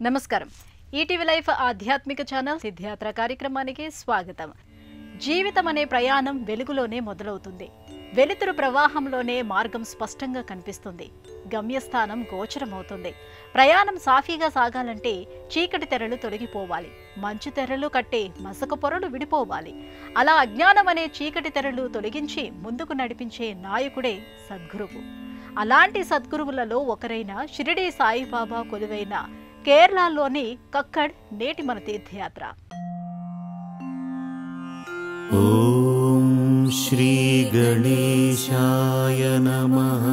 నమస్కారం. ETV life ఆధ్యాత్మిక channel సిద్ధియాత్ర కార్యక్రమానికి స్వాగతం. జీవితం అనే ప్రయాణం వెలుగులోనే మొదలవుతుంది. వెలుతురు ప్రవాహంలోనే మార్గం స్పష్టంగా కనిపిస్తుంది. గమ్యస్థానం గోచరమవుతుంది. ప్రయాణం సాఫీగా సాగాలంటే చీకటి తెరలు తొలగిపోవాలి. మంచు తెరలు కట్టే మసక పొరలు విడిపోవాలి. అలా అజ్ఞానం అనే చీకటి తెరలు తొలగించి ముందుకు నడిపించే నాయకుడే సద్గురువు. అలాంటి సద్గురువులలో ఒకరైన షిరిడీ సాయిబాబా కొలువైన కేరళలోని కక్కడ్ నేటి మన తీర్థయాత్ర. ఓం శ్రీ గణేశాయ నమః.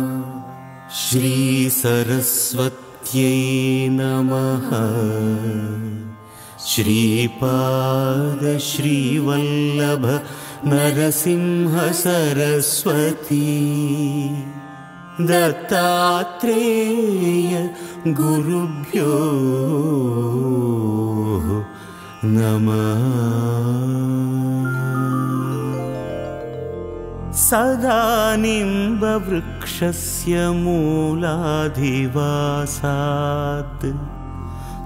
శ్రీ సరస్వత్యై నమః. శ్రీపాద శ్రీవల్లభ నరసింహ సరస్వతీ దత్తాత్రేయ గురుభ్యో నమః. సదా నింబవృక్షస్య మూలాధివాసాత్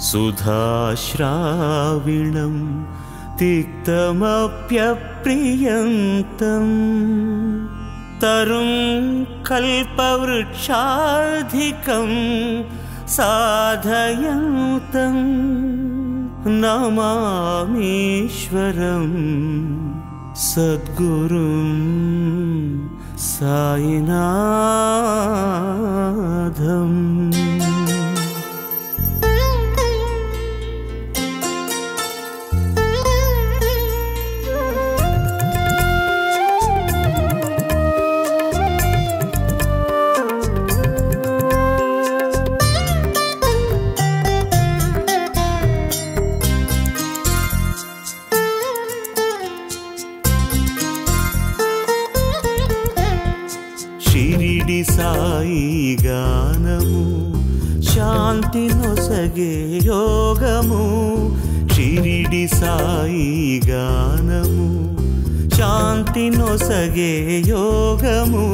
సుధాశ్రావిణం తిక్తమప్యప్రియంతం తరుం కల్పవృక్షాధికం సాధయంతం నమామీశ్వరం సద్గురుం సాయినాథం. షిరిడి సాయి గానము శాంతి నొసగే యోగము. షిరిడి సాయి గానము శాంతి నొసగే యోగము.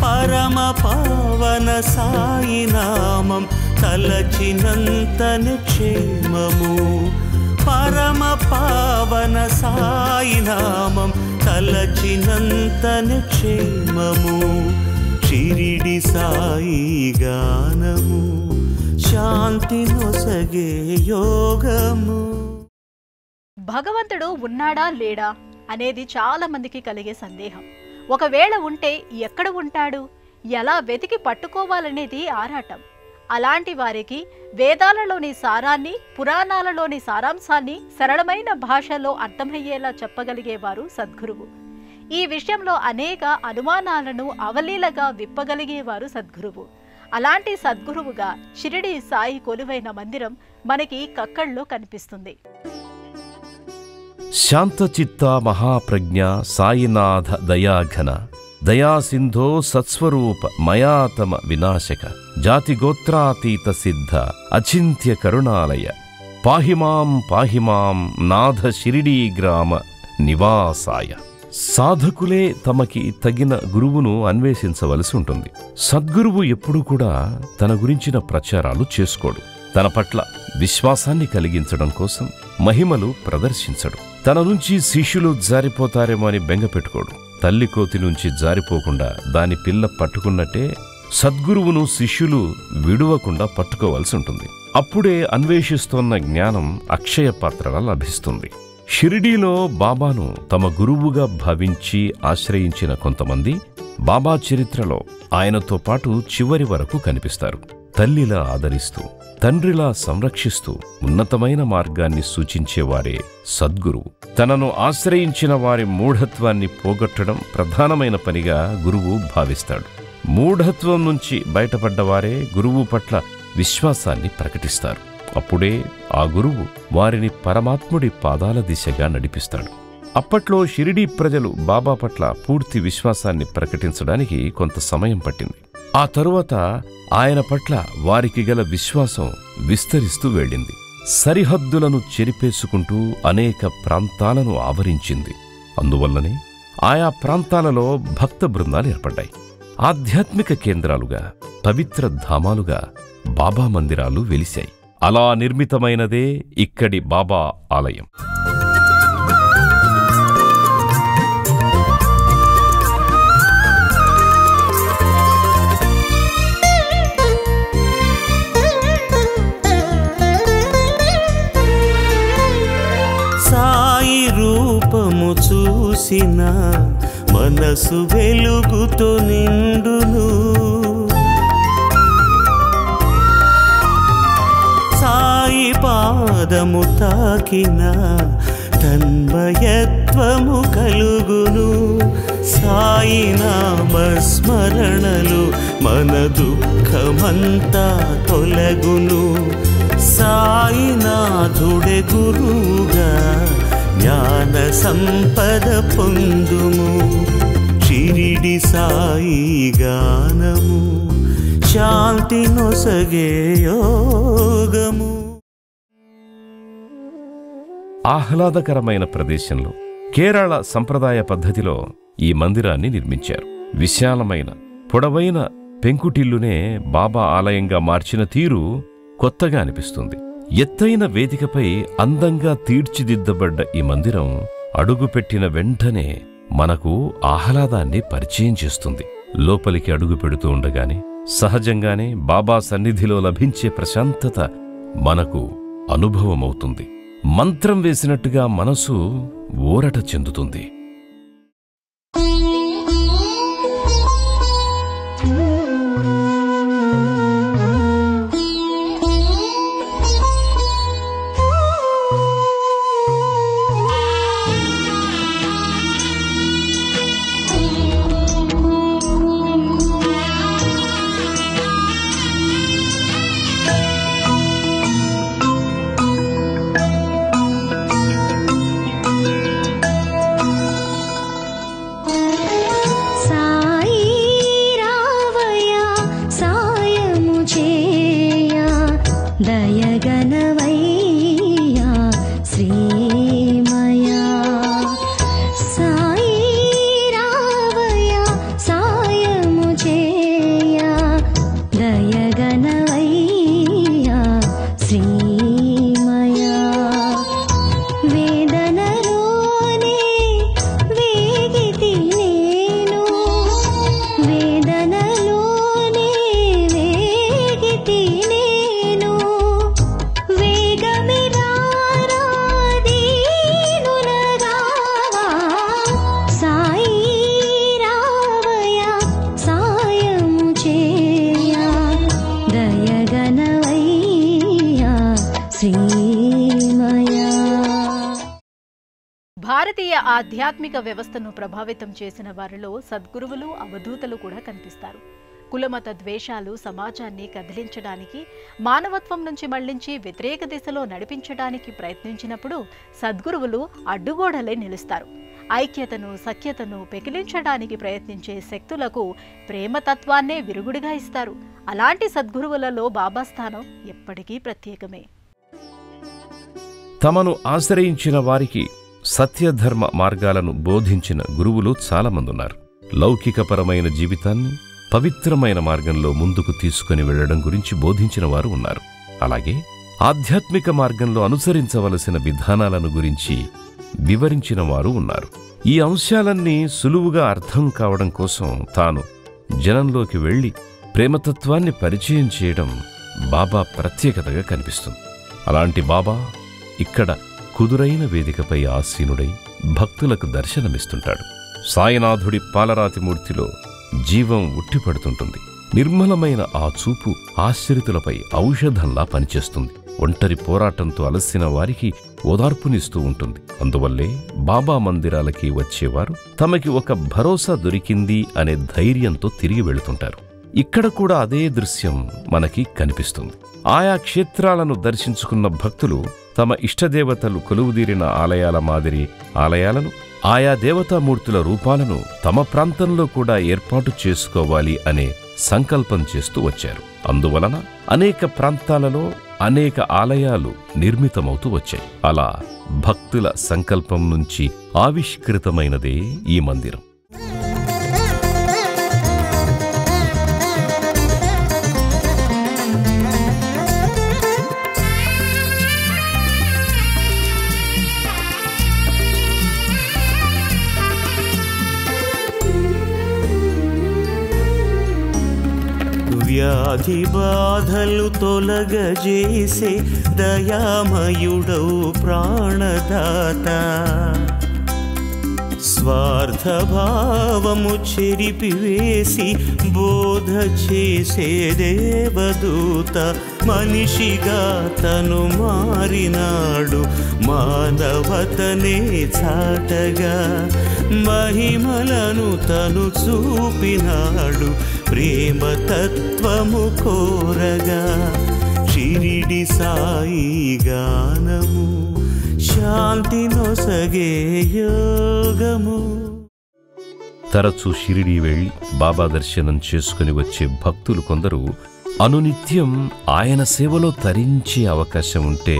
పరమ పావన సాయి నామం తలచినంతనే క్షేమము. పరమ పావన సాయి నామం తలచినంతనే క్షేమము. షిరిడి సాయి గానము శాంతి నొసగే యోగము. భగవంతుడు ఉన్నాడా లేడా అనేది చాలా మందికి కలిగే సందేహం. ఒకవేళ ఉంటే ఎక్కడ ఉంటాడు, ఎలా వెతికి పట్టుకోవాలనేది ఆరాటం. అలాంటి వారికి వేదాలలోని సారాన్ని, పురాణాలలోని సారాంశాన్ని సరళమైన భాషలో అర్థమయ్యేలా చెప్పగలిగేవారు సద్గురువు. ఈ విషయంలో అనేక అనుమానాలను అవలీలగా విప్పగలిగేవారు సద్గురువు. అలాంటి సద్గురువుగా షిరిడీ సాయి కొలువైన మందిరం మనకి కక్కడ్లో కనిపిస్తుంది. శాంతచిత్త మహాప్రజ్ఞ సాయినాథ దయాఘన దయాసింధో సత్స్వరూప మయాతమ వినాశక జాతిగోత్రాతీత సిద్ధ అచింత్య కరుణాలయ పాహిమాం నాథ షిరిడీ గ్రామ నివాసాయ. సాధకులే తమకి తగిన గురువును అన్వేషించవలసి ఉంటుంది. సద్గురువు ఎప్పుడూ కూడా తన గురించిన ప్రచారాలు చేసుకోడు. తన పట్ల విశ్వాసాన్ని కలిగించడం కోసం మహిమలు ప్రదర్శించడు. తన నుంచి శిష్యులు జారిపోతారేమో అని బెంగపెట్టుకోడు. తల్లి కోతి నుంచి జారిపోకుండా దాని పిల్ల పట్టుకున్నట్టే సద్గురువును శిష్యులు విడువకుండా పట్టుకోవాల్సి ఉంటుంది. అప్పుడే అన్వేషిస్తోన్న జ్ఞానం అక్షయ పాత్రగా లభిస్తుంది. షిరిడీలో బాబాను తమ గురువుగా భావించి ఆశ్రయించిన కొంతమంది బాబా చరిత్రలో ఆయనతో పాటు చివరి వరకు కనిపిస్తారు. తల్లిలా ఆదరిస్తూ, తండ్రిలా సంరక్షిస్తూ ఉన్నతమైన మార్గాన్ని సూచించేవారే సద్గురువు. తనను ఆశ్రయించిన వారి మూఢత్వాన్ని పోగొట్టడం ప్రధానమైన పనిగా గురువు భావిస్తాడు. మూఢత్వం నుంచి బయటపడ్డవారే గురువు పట్ల విశ్వాసాన్ని ప్రకటిస్తారు. అప్పుడే ఆ గురువు వారిని పరమాత్ముడి పాదాల దిశగా నడిపిస్తాడు. అప్పట్లో షిరిడీ ప్రజలు బాబా పట్ల పూర్తి విశ్వాసాన్ని ప్రకటించడానికి కొంత సమయం పట్టింది. ఆ తరువాత ఆయన పట్ల వారికి గల విశ్వాసం విస్తరిస్తూ వెళ్ళింది. సరిహద్దులను చెరిపేసుకుంటూ అనేక ప్రాంతాలను ఆవరించింది. అందువల్లనే ఆయా ప్రాంతాలలో భక్త బృందాలు ఏర్పడ్డాయి. ఆధ్యాత్మిక కేంద్రాలుగా, పవిత్ర ధామాలుగా బాబా మందిరాలు వెలిశాయి. అలా నిర్మితమైనదే ఇక్కడి బాబా ఆలయం. సాయి రూపము చూసిన మనసు వెలుగుతో నిండును. సాయి పాదము తాకిన తన్మయత్వము కలుగును. సాయి నామస్మరణలు మన దుఃఖమంతా తొలగును. సాయినాథుడే గురువుగా జ్ఞాన సంపద పొందుము. షిరిడి సాయి గానము శాంతి నొసగే యోగము. ఆహ్లాదకరమైన ప్రదేశంలో కేరళ సంప్రదాయ పద్ధతిలో ఈ మందిరాన్ని నిర్మించారు. విశాలమైన పొడవైన పెంకుటిల్లునే బాబా ఆలయంగా మార్చిన తీరు కొత్తగా అనిపిస్తుంది. ఎత్తైన వేదికపై అందంగా తీర్చిదిద్దబడ్డ ఈ మందిరం అడుగుపెట్టిన వెంటనే మనకు ఆహ్లాదాన్ని పరిచయం చేస్తుంది. లోపలికి అడుగు పెడుతూ ఉండగానే సహజంగానే బాబా సన్నిధిలో లభించే ప్రశాంతత మనకు అనుభవమవుతుంది. మంత్రం వేసినట్టుగా మనసు ఊరట చెందుతుంది. భారతీయ ఆధ్యాత్మిక వ్యవస్థను ప్రభావితం చేసిన వారిలో సద్గురువులు, అవధూతలు కూడా కనిపిస్తారు. కులమత ద్వేషాలు సమాజాన్ని కదిలించడానికి, మానవత్వం నుంచి మళ్లించి వ్యతిరేక దిశలో నడిపించడానికి ప్రయత్నించినప్పుడు సద్గురువులు అడ్డుగోడలై నిలుస్తారు. ఐక్యతను, సఖ్యతను పెకిలించడానికి ప్రయత్నించే శక్తులకు ప్రేమతత్వాన్నే విరుగుడిగా ఇస్తారు. అలాంటి సద్గురువులలో బాబా స్థానం ఎప్పటికీ ప్రత్యేకమే. తమను ఆశ్రయించిన వారికి సత్యధర్మ మార్గాలను బోధించిన గురువులు చాలామందున్నారు. లౌకికపరమైన జీవితాన్ని పవిత్రమైన మార్గంలో ముందుకు తీసుకుని వెళ్లడం గురించి బోధించిన వారు ఉన్నారు. అలాగే ఆధ్యాత్మిక మార్గంలో అనుసరించవలసిన విధానాలను గురించి వివరించిన వారు ఉన్నారు. ఈ అంశాలన్నీ సులువుగా అర్థం కావడం కోసం తాను జనంలోకి వెళ్లి ప్రేమతత్వాన్ని పరిచయం చేయడం బాబా ప్రత్యేకతగా కనిపిస్తుంది. అలాంటి బాబా ఇక్కడ కుదురైన వేదికపై ఆసీనుడై భక్తులకు దర్శనమిస్తుంటాడు. సాయినాథుడి పాలరాతి మూర్తిలో జీవం ఉట్టిపడుతుంటుంది. నిర్మలమైన ఆ చూపు ఆశ్రితులపై ఔషధంలా పనిచేస్తుంది. ఒంటరి పోరాటంతో అలసిన వారికి ఓదార్పునిస్తూ ఉంటుంది. అందువల్లే బాబా మందిరాలకి వచ్చేవారు తమకి ఒక భరోసా దొరికింది అనే ధైర్యంతో తిరిగి వెళుతుంటారు. ఇక్కడ కూడా అదే దృశ్యం మనకి కనిపిస్తుంది. ఆయా క్షేత్రాలను దర్శించుకున్న భక్తులు తమ ఇష్టదేవతలు కొలువుదీరిన ఆలయాల మాదిరి ఆలయాలను ఆయా దేవతామూర్తుల రూపాలను తమ ప్రాంతంలో కూడా ఏర్పాటు చేసుకోవాలి అనే సంకల్పం చేస్తూ వచ్చారు. అందువలన అనేక ప్రాంతాలలో అనేక ఆలయాలు నిర్మితమవుతూ వచ్చాయి. అలా భక్తుల సంకల్పం నుంచి ఆవిష్కృతమైనదే ఈ మందిరం. వ్యాధి బాధలు తొలగజేసే దయామయుడవు ప్రాణదాత, స్వార్థభావము చెరిపివేసి బోధ చేసే దేవదూత, మనిషిగా తను మారినాడు మానవతనే చాటగా, మహిమలను తను చూపినాడు ప్రేమ తత్వము కోరగా. షిరిడి సాయి గానము శాంతి నొసగే యోగము. తరచూ షిరిడీ వెళ్లి బాబా దర్శనం చేసుకుని వచ్చే భక్తులు కొందరు అనునిత్యం ఆయన సేవలో తరించే అవకాశం ఉంటే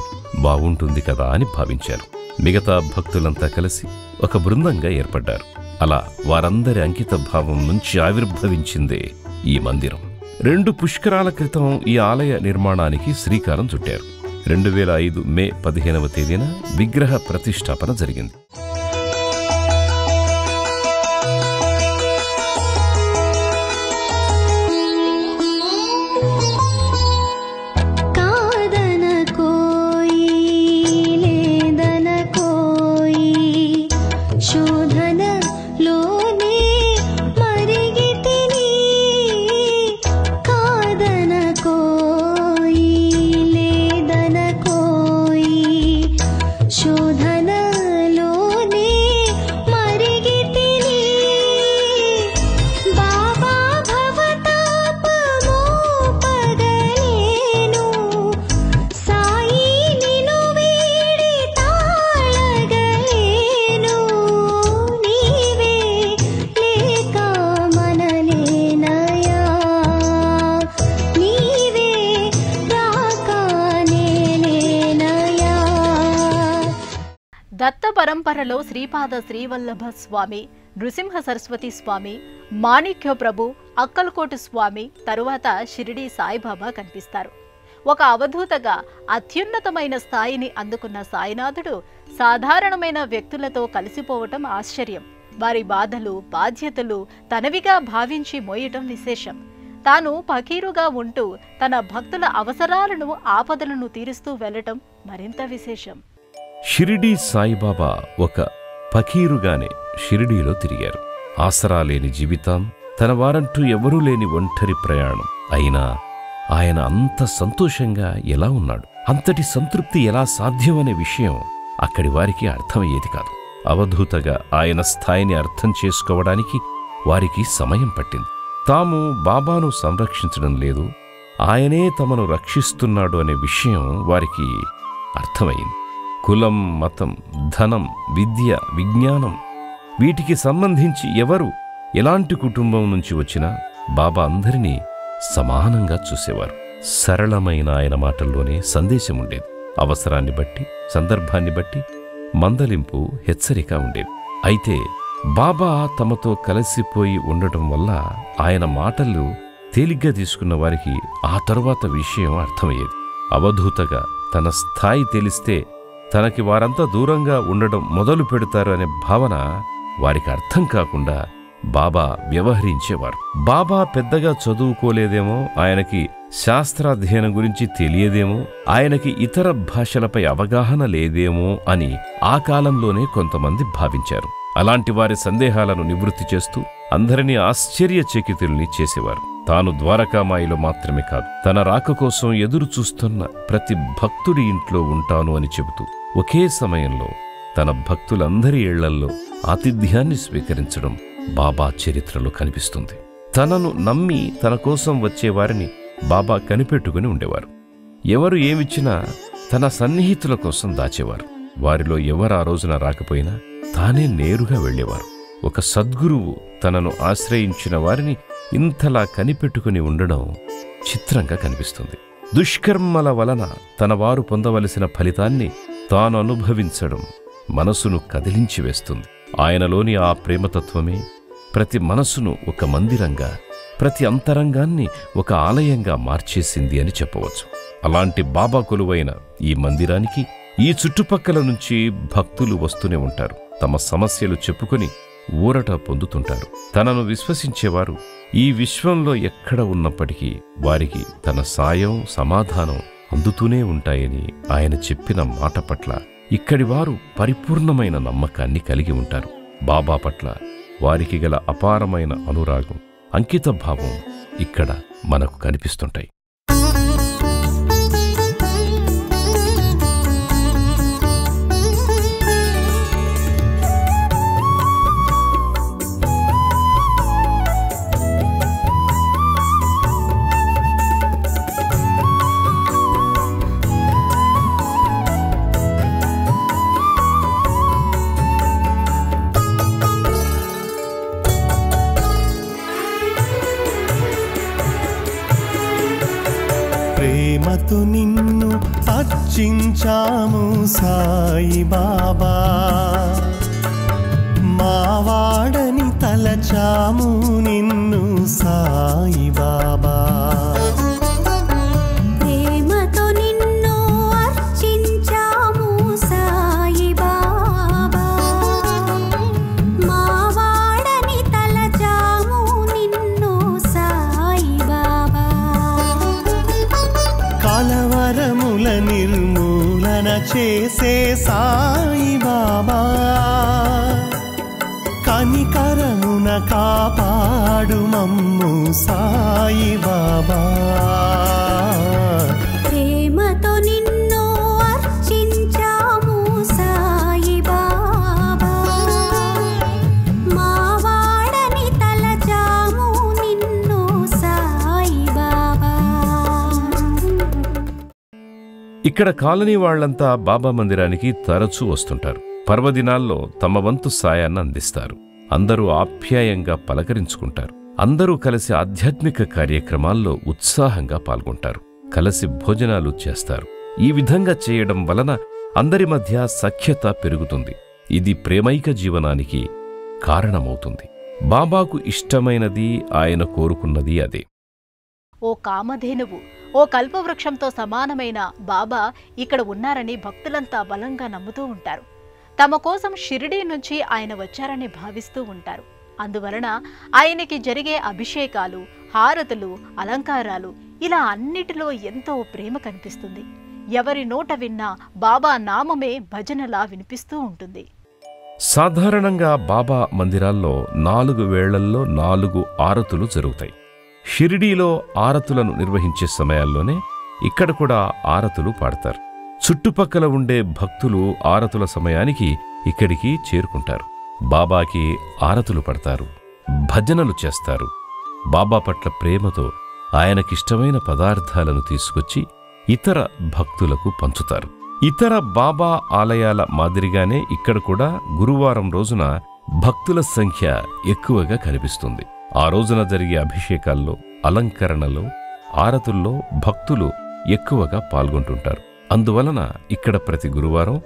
బాగుంటుంది కదా అని భావించారు. మిగతా భక్తులంతా కలిసి ఒక బృందంగా ఏర్పడ్డారు. అలా వారందరి అంకిత భావం నుంచి ఆవిర్భవించిందే ఈ మందిరం. 2 పుష్కరాల క్రితం ఈ ఆలయ నిర్మాణానికి శ్రీకారం చుట్టారు. 2005 మే 15వ తేదీన విగ్రహ ప్రతిష్టాపన జరిగింది. దత్త పరంపరలో శ్రీపాద శ్రీవల్లభ స్వామి, నృసింహ సరస్వతి స్వామి, మాణిక్య ప్రభు, అక్కల్కోటు స్వామి, తరువాత షిరిడి సాయిబాబా కనిపిస్తారు. ఒక అవధూతగా అత్యున్నతమైన స్థాయిని అందుకున్న సాయినాథుడు సాధారణమైన వ్యక్తులతో కలిసిపోవటం ఆశ్చర్యం. వారి బాధలు, బాధ్యతలు తనవిగా భావించి మోయటం విశేషం. తాను ఫకీరుగా ఉంటూ తన భక్తుల అవసరాలను, ఆపదలను తీరుస్తూ వెళ్లటం మరింత విశేషం. షిరిడీ సాయిబాబా ఒక ఫకీరుగానే షిరిడీలో తిరిగారు. ఆసరా లేని జీవితం, తన వారంటూ ఎవరూ లేని ఒంటరి ప్రయాణం. అయినా ఆయన అంత సంతోషంగా ఎలా ఉన్నాడు, అంతటి సంతృప్తి ఎలా సాధ్యమనే విషయం అక్కడి వారికి అర్థమయ్యేది కాదు. అవధూతగా ఆయన స్థాయిని అర్థం చేసుకోవడానికి వారికి సమయం పట్టింది. తాము బాబాను సంరక్షించడం లేదు, ఆయనే తమను రక్షిస్తున్నాడు అనే విషయం వారికి అర్థమైంది. కులం, మతం, ధనం, విద్య, విజ్ఞానం వీటికి సంబంధించి ఎవరు ఎలాంటి కుటుంబం నుంచి వచ్చినా బాబా అందరినీ సమానంగా చూసేవారు. సరళమైన ఆయన మాటల్లోనే సందేశం ఉండేది. అవసరాన్ని బట్టి, సందర్భాన్ని బట్టి మందలింపు, హెచ్చరిక ఉండేది. అయితే బాబా తమతో కలిసిపోయి ఉండటం వల్ల ఆయన మాటలు తేలిగ్గా తీసుకున్న వారికి ఆ తరువాత విషయం అర్థమయ్యేది. అవధూతగా తన స్థాయి తెలిస్తే తనకి వారంతా దూరంగా ఉండడం మొదలు పెడతారు అనే భావన వారికి అర్థం కాకుండా బాబా వ్యవహరించేవారు. బాబా పెద్దగా చదువుకోలేదేమో, ఆయనకి శాస్త్రాధ్యయనం గురించి తెలియదేమో, ఆయనకి ఇతర భాషలపై అవగాహన లేదేమో అని ఆ కాలంలోనే కొంతమంది భావించారు. అలాంటి వారి సందేహాలను నివృత్తి చేస్తూ అందరినీ ఆశ్చర్యచకితుల్ని చేసేవారు. తాను ద్వారకామాయిలో మాత్రమే కాదు, తన రాక కోసం ఎదురు చూస్తున్న ప్రతి భక్తుడి ఇంట్లో ఉంటాను అని చెబుతూ ఒకే సమయంలో తన భక్తులందరి ఇళ్లల్లో ఆతిథ్యాన్ని స్వీకరించడం బాబా చరిత్రలో కనిపిస్తుంది. తనను నమ్మి తన కోసం వచ్చేవారిని బాబా కనిపెట్టుకుని ఉండేవారు. ఎవరు ఏమిచ్చినా తన సన్నిహితుల కోసం దాచేవారు. వారిలో ఎవరు ఆ రోజున రాకపోయినా తానే నేరుగా వెళ్ళేవారు. ఒక సద్గురువు తనను ఆశ్రయించిన వారిని ఇంతలా కనిపెట్టుకుని ఉండడం చిత్రంగా కనిపిస్తుంది. దుష్కర్మల వలన తన వారు పొందవలసిన ఫలితాన్ని తాను అనుభవించడం మనసును కదిలించి వేస్తుంది. ఆయనలోని ఆ ప్రేమతత్వమే ప్రతి మనసును ఒక మందిరంగా, ప్రతి అంతరంగాన్ని ఒక ఆలయంగా మార్చేసింది అని చెప్పవచ్చు. అలాంటి బాబా కొలువైన ఈ మందిరానికి ఈ చుట్టుపక్కల నుంచి భక్తులు వస్తూనే ఉంటారు. తమ సమస్యలు చెప్పుకొని ఊరట పొందుతుంటారు. తనను విశ్వసించేవారు ఈ విశ్వంలో ఎక్కడ ఉన్నప్పటికీ వారికి తన సాయం, సమాధానం అందుతూనే ఉంటాయని ఆయన చెప్పిన మాట పట్ల ఇక్కడి వారు పరిపూర్ణమైన నమ్మకాన్ని కలిగి ఉంటారు. బాబా పట్ల వారికి గల అపారమైన అనురాగం, అంకిత భావం ఇక్కడ మనకు కనిపిస్తుంటాయి. ప్రేమతో నిన్ను అర్చించాము సాయి బాబా, మావాడని తలచాము నిన్ను సాయి బాబా. ప్రేమతో నిన్ను అర్చించాము సాయి బాబా, మావాడని తలచాము నిన్ను సాయి బాబా. కలవరముల నిర్మూలన చేసే సాయి బాబా, కనికరమున కాపాడు మమ్ము సాయి బాబా. ప్రేమతో నిన్ను అర్చించాము సాయి బాబా, మావాడని తలచాము నిన్ను సాయి బాబా. ఇక్కడ కాలనీ వాళ్లంతా బాబా మందిరానికి తరచూ వస్తుంటారు. పర్వదినాల్లో తమ వంతు సాయాన్ని అందిస్తారు. అందరూ ఆప్యాయంగా పలకరించుకుంటారు. అందరూ కలిసి ఆధ్యాత్మిక కార్యక్రమాల్లో ఉత్సాహంగా పాల్గొంటారు. కలిసి భోజనాలు చేస్తారు. ఈ విధంగా చేయడం వలన అందరి మధ్య సఖ్యత పెరుగుతుంది. ఇది ప్రేమైక జీవనానికి కారణమవుతుంది. బాబాకు ఇష్టమైనది, ఆయన కోరుకున్నది అదే. ఓ కామధేనువు, ఓ కల్పవృక్షంతో సమానమైన బాబా ఇక్కడ ఉన్నారని భక్తులంతా బలంగా నమ్ముతూ ఉంటారు. తమ కోసం షిరిడీ నుంచి ఆయన వచ్చారని భావిస్తూ ఉంటారు. అందువలన ఆయనకి జరిగే అభిషేకాలు, హారతులు, అలంకారాలు ఇలా అన్నిటిలో ఎంతో ప్రేమ కనిపిస్తుంది. ఎవరి నోట విన్నా బాబా నామమే భజనలా వినిపిస్తూ ఉంటుంది. సాధారణంగా బాబా మందిరాల్లో 4 వేళల్లో 4 ఆరతులు జరుగుతాయి. షిరిడీలో ఆరతులను నిర్వహించే సమయాల్లోనే ఇక్కడ కూడా ఆరతులు పాడతారు. చుట్టుపక్కల ఉండే భక్తులు ఆరతుల సమయానికి ఇక్కడికి చేరుకుంటారు. బాబాకి ఆరతులు పడతారు, భజనలు చేస్తారు. బాబా పట్ల ప్రేమతో ఆయనకిష్టమైన పదార్థాలను తీసుకొచ్చి ఇతర భక్తులకు పంచుతారు. ఇతర బాబా ఆలయాల మాదిరిగానే ఇక్కడ కూడా గురువారం రోజున భక్తుల సంఖ్య ఎక్కువగా కనిపిస్తుంది. ఆ రోజున జరిగే అభిషేకాల్లో, అలంకరణలో, ఆరతుల్లో భక్తులు ఎక్కువగా పాల్గొంటుంటారు. అందువలన ఇక్కడ ప్రతి గురువారం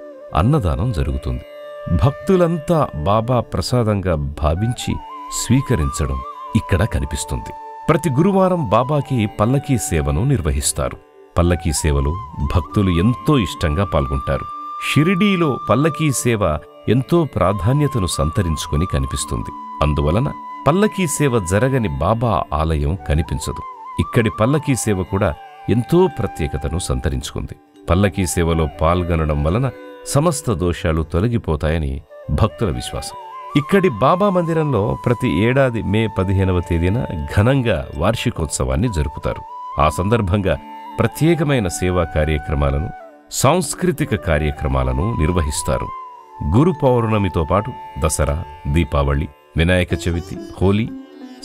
అన్నదానం జరుగుతుంది. భక్తులంతా బాబా ప్రసాదంగా భావించి స్వీకరించడం ఇక్కడ కనిపిస్తుంది. ప్రతి గురువారం బాబాకి పల్లకీ సేవను నిర్వహిస్తారు. పల్లకీ సేవలో భక్తులు ఎంతో ఇష్టంగా పాల్గొంటారు. షిరిడీలో పల్లకీ సేవ ఎంతో ప్రాధాన్యతను సంతరించుకొని కనిపిస్తుంది. అందువలన పల్లకీ సేవ జరగని బాబా ఆలయం కనిపించదు. ఇక్కడి పల్లకీ సేవ కూడా ఎంతో ప్రత్యేకతను సంతరించుకుంది. పల్లకీ సేవలో పాల్గొనడం వలన సమస్త దోషాలు తొలగిపోతాయని భక్తుల విశ్వాసం. ఇక్కడి బాబా మందిరంలో ప్రతి ఏడాది మే 15వ తేదీన ఘనంగా వార్షికోత్సవాన్ని జరుపుతారు. ఆ సందర్భంగా ప్రత్యేకమైన సేవా కార్యక్రమాలను, సాంస్కృతిక కార్యక్రమాలను నిర్వహిస్తారు. గురు పౌర్ణమితో పాటు దసరా, దీపావళి, వినాయక చవితి, హోలీ,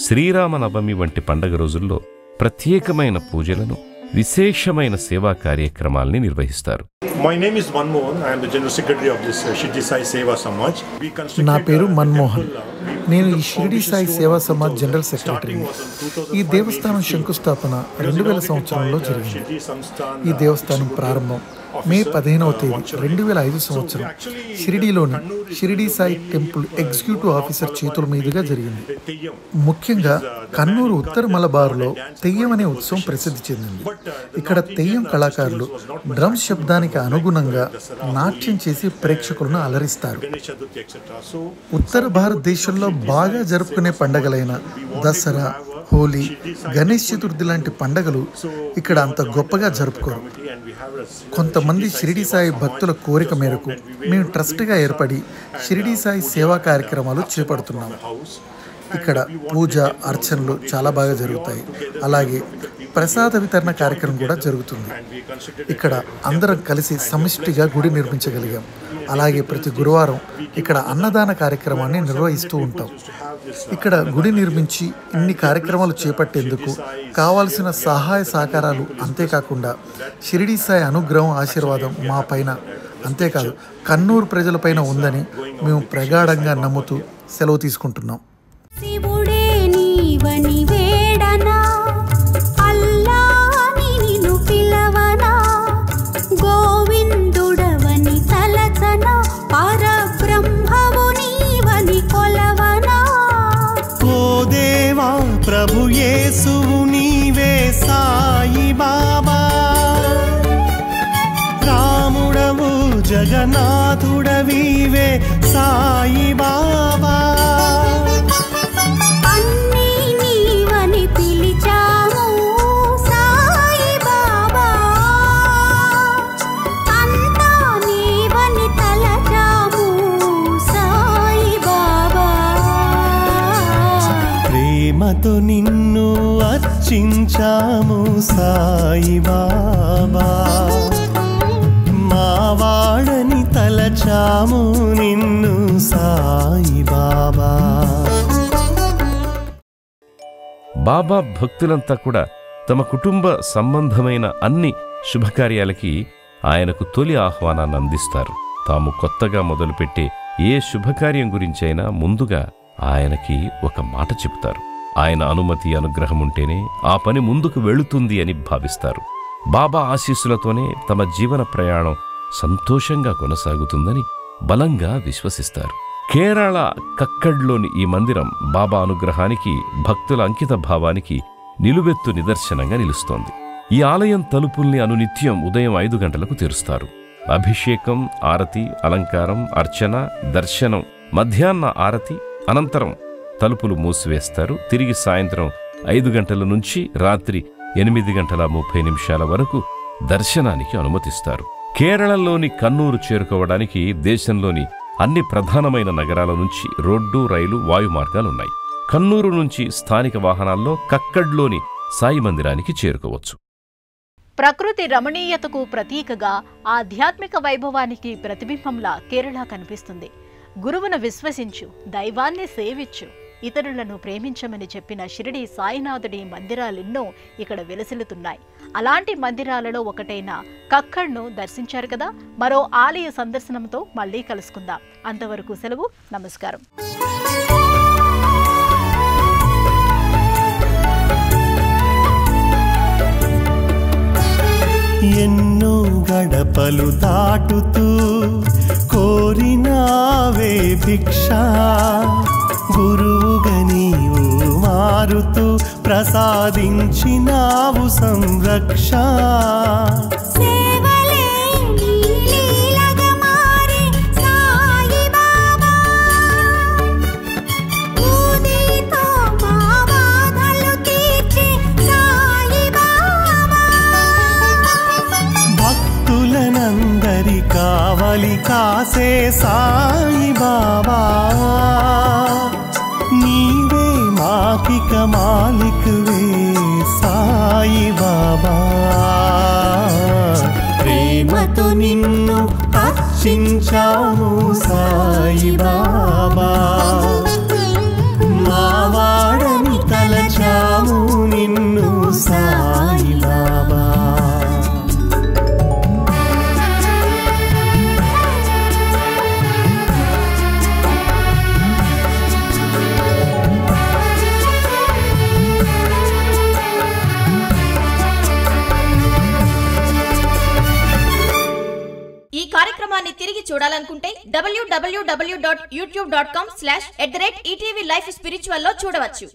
శ్రీరామనవమి వంటి పండగ రోజుల్లో ప్రత్యేకమైన పూజలను, విశేషమైన సేవా కార్యక్రమాల్ని నిర్వహిస్తారు. My name is Manmohan. I am the General Secretary of this Shirdi Sai Seva Samaj. నా పేరు మన్మోహన్. నేను ఈ షిరిడి సాయి సేవా సమాజ్ జనరల్ సెక్రటరీని. ఈ దేవస్థానం శంకుస్థాపన 2000 సంవత్సరంలో జరిగింది. ఈ దేవస్థానం ప్రారంభం మే 15వ తేదీ 2005 సంవత్సరం షిరిడీలోని Shirdi Sai temple executive officer చేతుల మీదుగా జరిగింది. ముఖ్యంగా కన్నూరు ఉత్తర మలబారులో తెయ్యం అనే ఉత్సవం ప్రసిద్ధి చెందింది. ఇక్కడ తెయ్యం కళాకారులు డ్రమ్ శబ్దానికి అనుగుణంగా నాట్యం చేసి ప్రేక్షకులను అలరిస్తారు. ఉత్తర భారతదేశంలో బాగా జరుపుకునే పండగలైన దసరా, హోలీ, గణేష్ చతుర్థి లాంటి పండగలు ఇక్కడ అంత గొప్పగా జరుపుకోరు. కొంతమంది షిరిడి సాయి భక్తుల కోరిక మేరకు మేము ట్రస్ట్గా ఏర్పడి షిరిడి సాయి సేవా కార్యక్రమాలు చేపడుతున్నాము. ఇక్కడ పూజ, అర్చనలు చాలా బాగా జరుగుతాయి. అలాగే ప్రసాద వితరణ కార్యక్రమం కూడా జరుగుతుంది. ఇక్కడ అందరం కలిసి సమిష్టిగా గుడి నిర్మించగలిగాం. అలాగే ప్రతి గురువారం ఇక్కడ అన్నదాన కార్యక్రమాన్ని నిర్వహిస్తూ ఉంటాం. ఇక్కడ గుడి నిర్మించి ఇన్ని కార్యక్రమాలు చేపట్టేందుకు కావాల్సిన సహాయ సహకారాలు, అంతేకాకుండా షిరిడి సాయి అనుగ్రహం, ఆశీర్వాదం మా పైన, అంతేకాదు కన్నూరు ప్రజలపైన ఉందని మేము ప్రగాఢంగా నమ్ముతూ సెలవు తీసుకుంటున్నాం. శివుడే నీవని వేడనా, అల్లాని నిన్ను పిలవనా, గోవిందుడవని తలచనా, పరబ్రహ్మము నీవని కొలవనా. ఓ దేవా ప్రభు యేసువు నీవే సాయి బాబా, రాముడవు జగన్నాథుడవివే సాయి బాబా. అన్నీ నీవని పిలిచాము సాయి బాబా, అంతా నీవని తలచాము సాయి బాబా. ప్రేమతో నిన్ను అర్చించాము సాయి బాబా, మా వాడని తలచాము నిన్ను సాయి బాబా. బాబా భక్తులంతా కూడా తమ కుటుంబ సంబంధమైన అన్ని శుభకార్యాలకి ఆయనకు తొలి ఆహ్వానాన్ని అందిస్తారు. తాము కొత్తగా మొదలుపెట్టే ఏ శుభకార్యం గురించైనా ముందుగా ఆయనకి ఒక మాట చెబుతారు. ఆయన అనుమతి, అనుగ్రహం ఉంటేనే ఆ పని ముందుకు వెళుతుంది అని భావిస్తారు. బాబా ఆశీస్సులతోనే తమ జీవన ప్రయాణం సంతోషంగా కొనసాగుతుందని బలంగా విశ్వసిస్తారు. కేరళ కక్కడ్లోని ఈ మందిరం బాబా అనుగ్రహానికి, భక్తుల అంకిత భావానికి నిలువెత్తు నిదర్శనంగా నిలుస్తోంది. ఈ ఆలయం తలుపుల్ని అనునిత్యం ఉదయం 5 గంటలకు తెరుస్తారు. అభిషేకం, ఆరతి, అలంకారం, అర్చన, దర్శనం, మధ్యాహ్న ఆరతి అనంతరం తలుపులు మూసివేస్తారు. తిరిగి సాయంత్రం 5 గంటల నుంచి రాత్రి 8:30 వరకు దర్శనానికి అనుమతిస్తారు. కేరళలోని కన్నూరు చేరుకోవడానికి దేశంలోని అన్ని ప్రధానమైన నగరాల నుంచి రోడ్డు, రైలు, వాయు మార్గాలున్నాయి. కన్నూరు నుంచి స్థానిక వాహనాల్లో కక్కడ్లోని సాయి మందిరానికి చేరుకోవచ్చు. ప్రకృతి రమణీయతకు ప్రతీకగా, ఆధ్యాత్మిక వైభవానికి ప్రతిబింబంలా కేరళ కనిపిస్తుంది. గురువును విశ్వసించు, దైవాన్ని సేవించు, ఇతరులను ప్రేమించమని చెప్పిన షిరిడి సాయినాథుడి మందిరాలెన్నో ఇక్కడ వెలసిల్లుతున్నాయి. అలాంటి మందిరాలలో ఒకటైన కక్కడ్ను దర్శించారు కదా. మరో ఆలయ సందర్శనంతో మళ్ళీ కలుసుకుందాం. అంతవరకు సెలవు. నమస్కారం. ఎన్నో గడపలు దాటుతూ కోరినావే భిక్ష, గురువుగా నీవు మారుతూ ప్రసాదించినావు సంరక్ష. భక్తులనందరి కావలి కాసే సాయి బాబా, నీవే మాకిక మాలికవే సాయి బాబా. ప్రేమతో నిన్ను అర్చించాము సాయి బాబా, మా వాడని తలచాము నిన్ను సాయి బాబా. ఈ కార్యక్రమాన్ని తిరిగి చూడాలనుకుంటే www.youtube.com/@ETV Life Spiritual లో చూడవచ్చు.